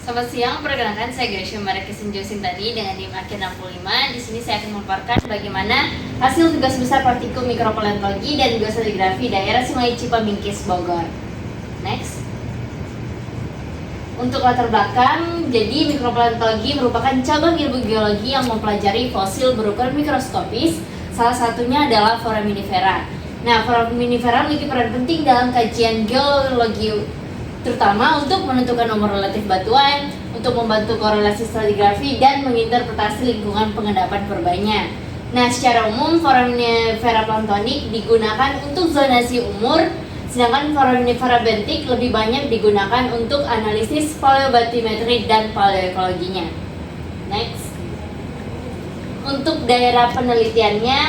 Selamat siang, perkenalkan saya Gracia Marek Sintani dengan NIM akhir 65. Di sini saya akan memaparkan bagaimana hasil tugas besar praktikum mikropaleontologi dan geostratigrafi daerah Sungai Cipamingkis, Bogor. Next. Untuk latar belakang, jadi mikropaleontologi merupakan cabang ilmu geologi yang mempelajari fosil berukuran mikroskopis. Salah satunya adalah foraminifera. Nah, foraminifera memiliki peran penting dalam kajian geologi, terutama untuk menentukan umur relatif batuan, untuk membantu korelasi stratigrafi, dan menginterpretasi lingkungan pengendapan purbanya. Nah, secara umum foraminifera planktonik digunakan untuk zonasi umur, sedangkan foraminifera bentik lebih banyak digunakan untuk analisis paleobatimetri dan paleoekologinya. Next. Untuk daerah penelitiannya,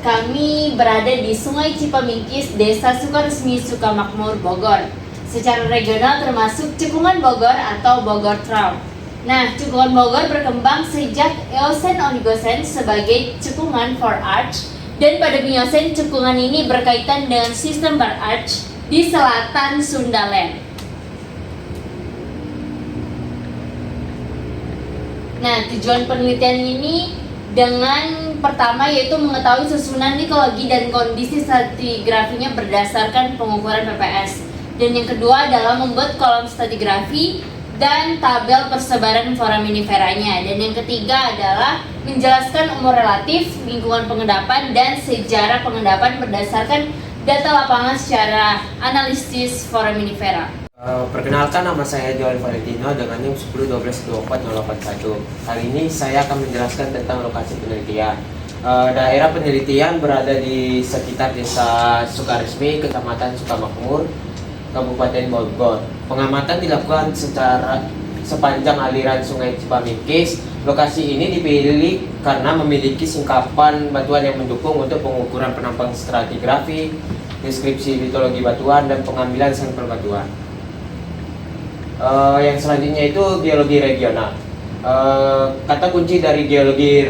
kami berada di Sungai Cipamingkis, Desa Sukaresmi, Sukamakmur, Bogor. Secara regional termasuk Cekungan Bogor atau Bogor Trough. Nah, Cekungan Bogor berkembang sejak Eosen Oligosen sebagai cekungan for arch, dan pada Miosen cekungan ini berkaitan dengan sistem bar arch di selatan Sundaland. Nah, tujuan penelitian ini dengan pertama yaitu mengetahui susunan litologi dan kondisi stratigrafinya berdasarkan pengukuran PPS. Dan yang kedua adalah membuat kolom stratigrafi dan tabel persebaran foraminiferanya. Dan yang ketiga adalah menjelaskan umur relatif, lingkungan pengendapan, dan sejarah pengendapan berdasarkan data lapangan secara analisis foraminifera. Perkenalkan, nama saya Joel Valentino dengan NIM 10122481. Kali ini saya akan menjelaskan tentang lokasi penelitian. Daerah penelitian berada di sekitar Desa Sukaresmi, Kecamatan Sukamakmur, Kabupaten Bogor. Pengamatan dilakukan secara sepanjang aliran Sungai Cipamingkis. Lokasi ini dipilih karena memiliki singkapan batuan yang mendukung untuk pengukuran penampang stratigrafi, deskripsi litologi batuan, dan pengambilan sampel batuan. Yang selanjutnya itu geologi regional. Kata kunci dari geologi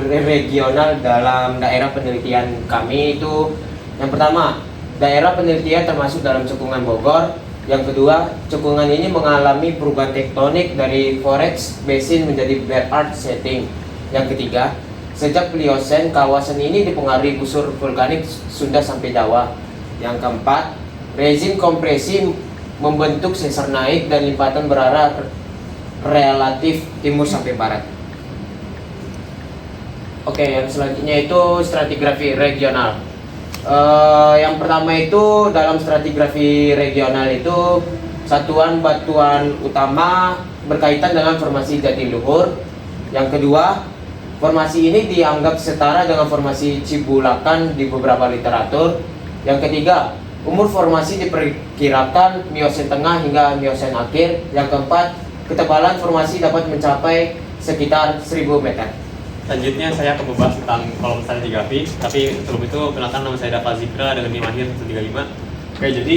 regional dalam daerah penelitian kami itu, yang pertama, daerah penelitian termasuk dalam cekungan Bogor. Yang kedua, cekungan ini mengalami perubahan tektonik dari forage basin menjadi bare earth setting. Yang ketiga, sejak Pliocene kawasan ini dipengaruhi busur vulkanik Sunda sampai Jawa. Yang keempat, rezim kompresi membentuk sesar naik dan limpatan berarah relatif timur sampai barat. Oke, yang selanjutnya itu stratigrafi regional. Yang pertama itu dalam stratigrafi regional itu satuan batuan utama berkaitan dengan formasi jatiluhur. Yang kedua, formasi ini dianggap setara dengan formasi Cibulakan di beberapa literatur. Yang ketiga, umur formasi diperkirakan Miosen tengah hingga Miosen akhir. Yang keempat, ketebalan formasi dapat mencapai sekitar 1000 meter. Selanjutnya saya akan membahas tentang kolom stratigrafi, tapi sebelum itu kenalkan, nama saya Dava Zikra dengan NIM akhir 135. Oke, jadi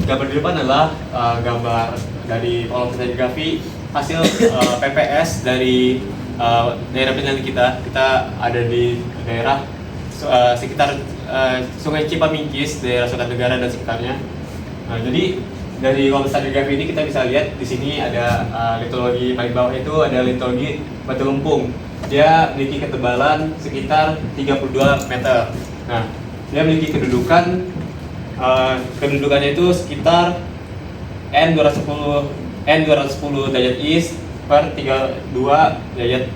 gambar di depan adalah gambar dari kolom stratigrafi hasil PPS dari daerah penelitian kita. Kita ada di daerah sekitar Sungai Cipamingkis, daerah Sukanegara dan sekitarnya. Nah, jadi dari kolom stratigrafi ini kita bisa lihat di sini ada litologi paling bawah itu ada litologi batu lempung. Dia memiliki ketebalan sekitar 32 meter. Nah, dia memiliki kedudukannya itu sekitar N210 derajat East per 32 derajat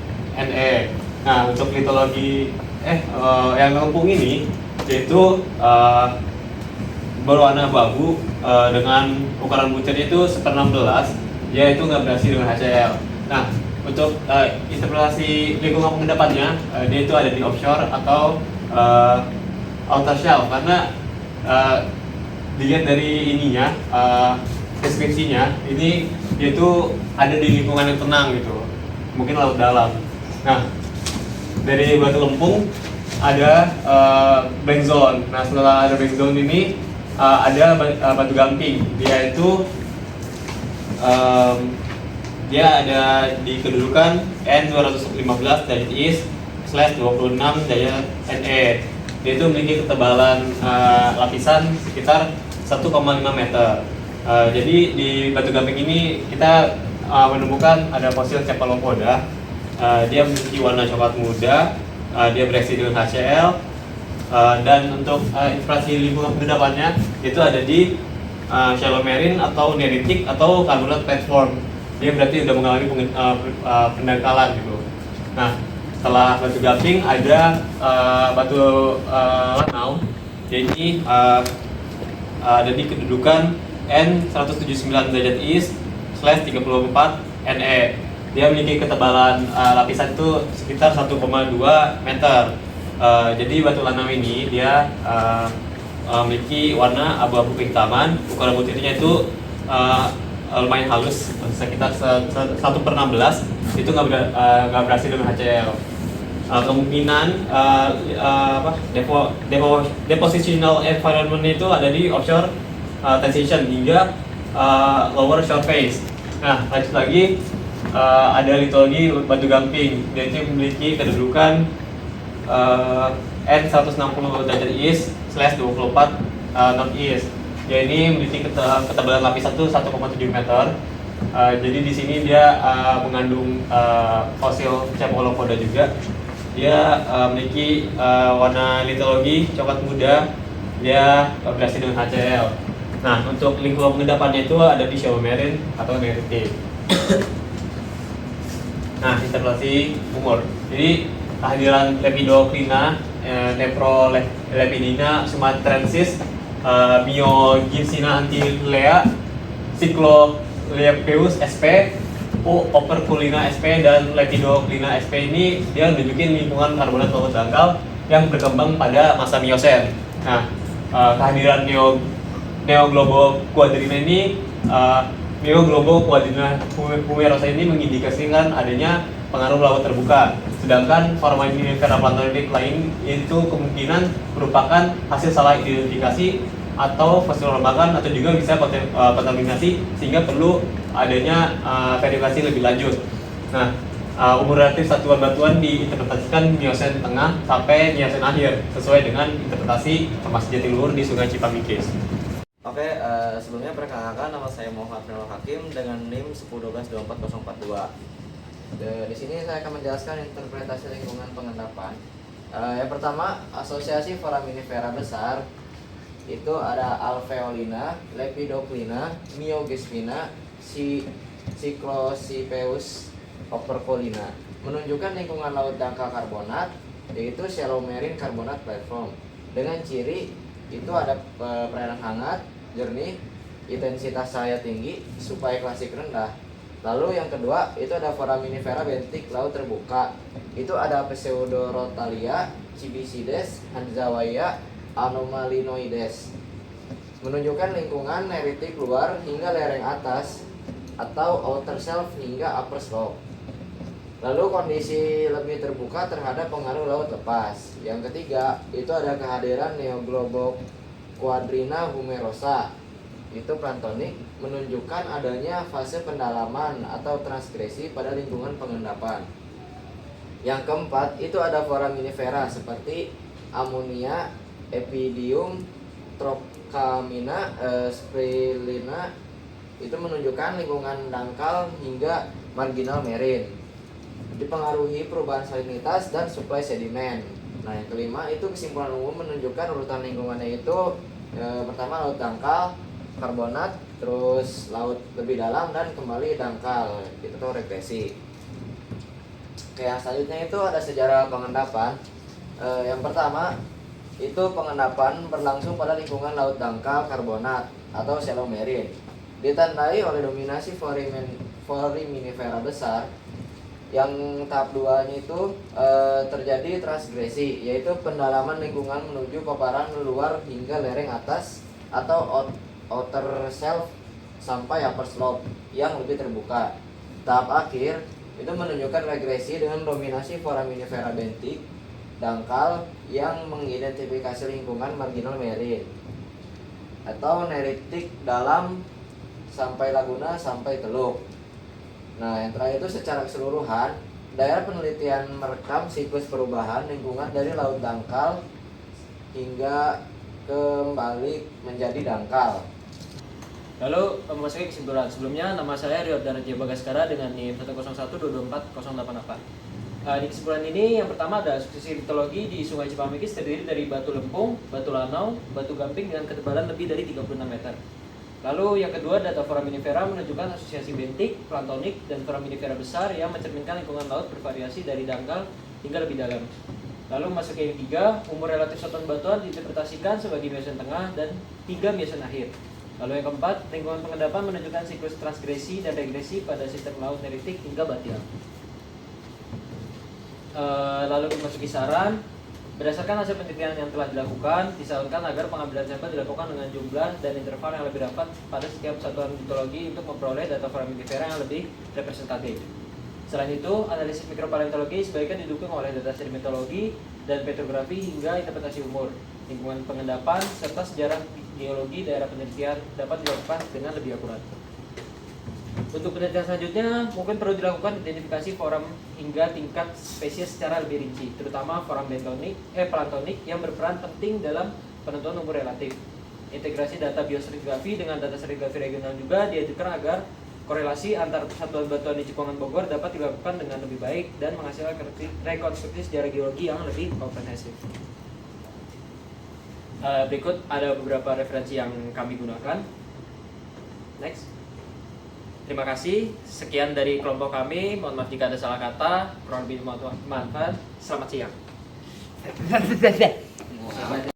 NE. Nah, untuk litologi yang lempung ini yaitu berwarna abu-abu dengan ukuran buncitnya itu 1/16, yaitu nggak berhasil dengan HCl. Nah, untuk interpretasi lingkungan pengendapannya, dia itu ada di offshore atau outer shell, karena dilihat dari ininya, deskripsinya, ini dia itu ada di lingkungan yang tenang gitu, mungkin laut dalam. Nah, dari batu lempung ada blank zone. Nah, setelah ada blank zone ini ada batu gamping. Dia itu dia ada di kedudukan N215 derajat East /26 derajat NE. Dia itu memiliki ketebalan lapisan sekitar 1,5 meter. Jadi di batu gamping ini kita menemukan ada fosil cephalopoda. Dia memiliki warna coklat muda, dia bereaksi dengan HCl, dan untuk infiltrasi lingkungan pengendapannya itu ada di shallow marine atau neritik atau karbonat platform. Dia berarti sudah mengalami pendangkalan gitu. Nah, setelah batu gamping ada batu lanau. Jadi ada di kedudukan N179 derajat East /34 NE. Dia memiliki ketebalan lapisan itu sekitar 1,2 meter. Jadi batu lanau ini dia memiliki warna abu-abu kehitaman. Ukuran butirnya itu lumayan halus, sekitar 1/16. Itu nggak berhasil dengan HCl. Kemungkinan depositional environment itu ada di offshore transition hingga lower shore phase. Nah, lanjut lagi ada litologi batu gamping. Dia itu memiliki kedudukan N160 derajat East /24 Northeast. Ya, ini memiliki ketebalan lapisan itu 1,7 meter. Jadi di sini dia mengandung fosil cephalopoda juga. Dia memiliki warna litologi coklat muda. Dia bereaksi dengan HCl. Nah, untuk lingkungan pengendapannya itu ada di shallow marine atau neritik. Nah, interpretasi umur. Jadi kehadiran Lepidoclina, Nephrolepidina sumatrensis, Myoginsina antilea, Cyclolepheus sp, Operculina sp, dan Lepidoclina sp ini dia menunjukkan lingkungan karbonat laut dangkal yang berkembang pada masa Miosen. Nah, kehadiran Neogloboquadrina ini Neogloboquadrina humerosa ini mengindikasikan adanya pengaruh laut terbuka. Sedangkan foraminifera planktonidik lain itu kemungkinan merupakan hasil salah identifikasi atau fosil lembakan atau juga bisa kontaminasi sehingga perlu adanya verifikasi lebih lanjut. Nah, umur relatif satuan batuan diinterpretasikan Miosen tengah sampai Miosen akhir sesuai dengan interpretasi formasi jatiluhur di Sungai Cipamikis. Oke, sebelumnya perkenalkan, nama saya Muhammad Nurul Hakim dengan NIM 10122442. Di sini saya akan menjelaskan interpretasi lingkungan pengendapan. Yang pertama, asosiasi foraminifera besar itu ada Alveolina, Lepidoclina, Myogispina, Cyclocypheus, Operculina, menunjukkan lingkungan laut dangkal karbonat, yaitu shallow marine karbonat platform, dengan ciri itu ada perairan hangat, jernih, intensitas cahaya tinggi, supaya klasik rendah. Lalu yang kedua itu ada foraminifera bentik laut terbuka. Itu ada Pseudorotalia, Cibicides, Hanzawaya, Anomalinoides, menunjukkan lingkungan neritik luar hingga lereng atas atau outer shelf hingga upper slope. Lalu kondisi lebih terbuka terhadap pengaruh laut lepas. Yang ketiga itu ada kehadiran Neogloboquadrina humerosa, itu planktonik, menunjukkan adanya fase pendalaman atau transgresi pada lingkungan pengendapan. Yang keempat itu ada foraminifera seperti Ammonia, Epidium, Trocamina, Spirulina, itu menunjukkan lingkungan dangkal hingga marginal marine, dipengaruhi perubahan salinitas dan suplai sedimen. Nah, yang kelima itu kesimpulan umum menunjukkan urutan lingkungannya itu pertama laut dangkal, karbonat, terus laut lebih dalam, dan kembali dangkal. Itu tuh regresi. Oke, yang selanjutnya itu ada sejarah pengendapan. Yang pertama itu pengendapan berlangsung pada lingkungan laut dangkal karbonat atau shallow marine, ditandai oleh dominasi foraminifera besar. Yang tahap 2-nya itu terjadi transgresi, yaitu pendalaman lingkungan menuju paparan luar hingga lereng atas atau outer shelf sampai upper slope yang lebih terbuka. Tahap akhir itu menunjukkan regresi dengan dominasi foraminifera bentik dangkal yang mengidentifikasi lingkungan marginal marine atau neritik dalam sampai laguna sampai teluk. Nah, yang terakhir itu secara keseluruhan daerah penelitian merekam siklus perubahan lingkungan dari laut dangkal hingga kembali menjadi dangkal. Lalu memasuki kesimpulan. Sebelumnya nama saya Riordana J. Bagaskara dengan NIM 101224088. Di kesimpulan ini yang pertama ada suksesi litologi di Sungai Cipamikis terdiri dari batu lempung, batu lanau, batu gamping dengan ketebalan lebih dari 36 meter. Lalu yang kedua data foraminifera menunjukkan asosiasi bentik, plantonik, dan foraminifera besar yang mencerminkan lingkungan laut bervariasi dari dangkal hingga lebih dalam. Lalu masuk ke yang ketiga, umur relatif satuan batuan diinterpretasikan sebagai miocen tengah dan 3 miocen akhir. Lalu yang keempat, lingkungan pengendapan menunjukkan siklus transgresi dan regresi pada sistem laut neritik hingga batial. Lalu memasuki saran, berdasarkan hasil penelitian yang telah dilakukan, disarankan agar pengambilan sampel dilakukan dengan jumlah dan interval yang lebih rapat pada setiap satuan litologi untuk memperoleh data foraminifera yang lebih representatif. Selain itu, analisis mikropaleontologi sebaiknya didukung oleh data sedimentologi dan petrografi hingga interpretasi umur, lingkungan pengendapan, serta sejarah geologi daerah penelitian dapat dilakukan dengan lebih akurat. Untuk penelitian selanjutnya, mungkin perlu dilakukan identifikasi forum hingga tingkat spesies secara lebih rinci, terutama forum plantonik yang berperan penting dalam penentuan umur relatif. Integrasi data biostratigrafi dengan data stratigrafi regional juga diajukan agar korelasi antar satuan batuan di Cipuangan Bogor dapat dilakukan dengan lebih baik dan menghasilkan rekonstruksi sejarah geologi yang lebih komprehensif. Berikut ada beberapa referensi yang kami gunakan. Next. Terima kasih. Sekian dari kelompok kami. Mohon maaf jika ada salah kata. Kurang lebih bermanfaat. Selamat siang.